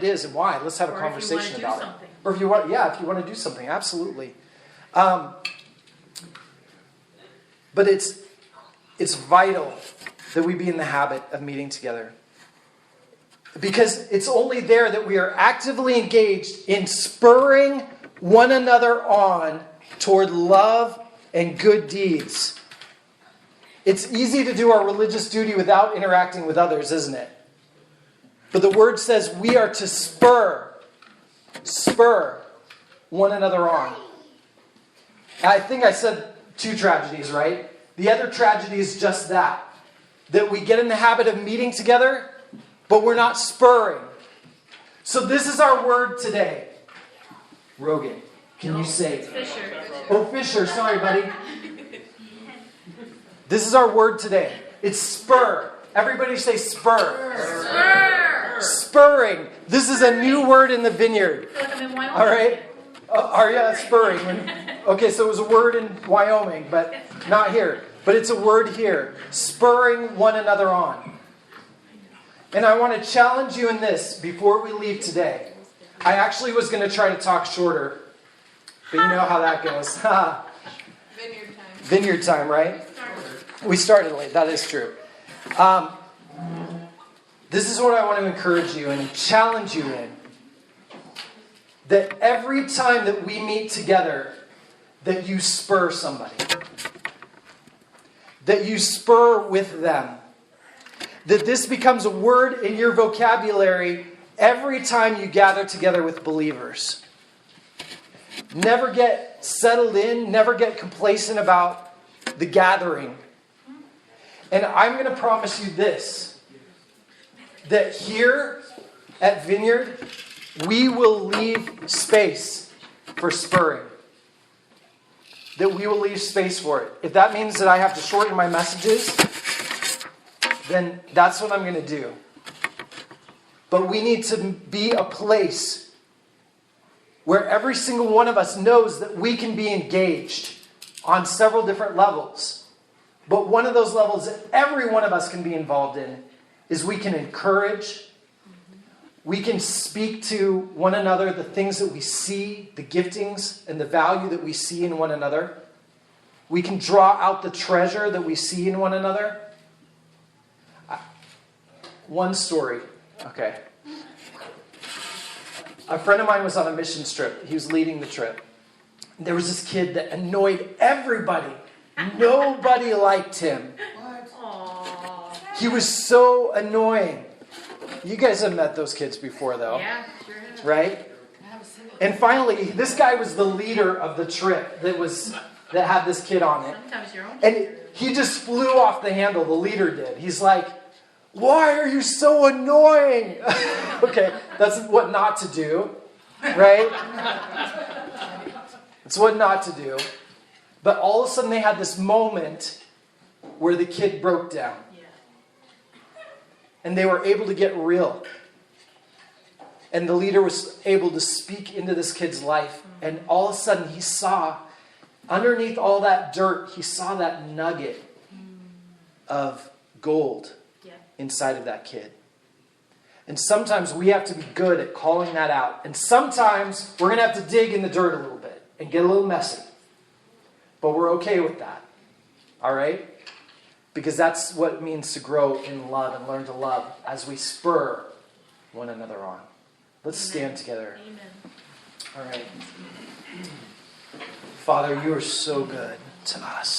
is and why. Let's have a conversation about it. Or if you want to do something, absolutely. But it's vital that we be in the habit of meeting together. Because it's only there that we are actively engaged in spurring one another on toward love and good deeds. It's easy to do our religious duty without interacting with others, isn't it? But the word says we are to spur one another on. I think I said 2 tragedies, right? The other tragedy is just that we get in the habit of meeting together, but we're not spurring. So this is our word today. Rogan, can you say it? Fisher. Oh, Fisher, sorry, buddy. This is our word today. It's spur. Everybody say spur. Spur. Spurring. This is a new word in the vineyard. I feel like I'm in Wyoming. All right? Spurring. Okay, so it was a word in Wyoming, but not here. But it's a word here. Spurring one another on. And I want to challenge you in this before we leave today. I actually was going to try to talk shorter, but you know how that goes. Vineyard time, right? We started late. That is true. This is what I want to encourage you and challenge you in. That every time that we meet together, that you spur somebody. That you spur with them. That this becomes a word in your vocabulary every time you gather together with believers. Never get settled in, never get complacent about the gathering. And I'm going to promise you this, that here at Vineyard, we will leave space for spurring. That we will leave space for it. If that means that I have to shorten my messages, then that's what I'm going to do. But we need to be a place where every single one of us knows that we can be engaged on several different levels. But one of those levels that every one of us can be involved in is we can encourage, we can speak to one another the things that we see, the giftings and the value that we see in one another. We can draw out the treasure that we see in one another. One story. Okay. A friend of mine was on a mission trip. He was leading the trip. There was this kid that annoyed everybody. Nobody liked him. Aww. He was so annoying. You guys have met those kids before, though. Yeah, sure have. Right? And finally, this guy was the leader of the trip that had this kid on it. Sometimes your own. And he just flew off the handle, the leader did. He's like, "Why are you so annoying?" Okay, that's what not to do, right? It's what not to do. But all of a sudden they had this moment where the kid broke down. Yeah. And they were able to get real. And the leader was able to speak into this kid's life. And all of a sudden he saw, underneath all that dirt, he saw that nugget of gold inside of that kid. And sometimes we have to be good at calling that out. And sometimes we're going to have to dig in the dirt a little bit and get a little messy. But we're okay with that. All right? Because that's what it means to grow in love and learn to love as we spur one another on. Let's stand together. Amen. All right. Father, you are so good to us.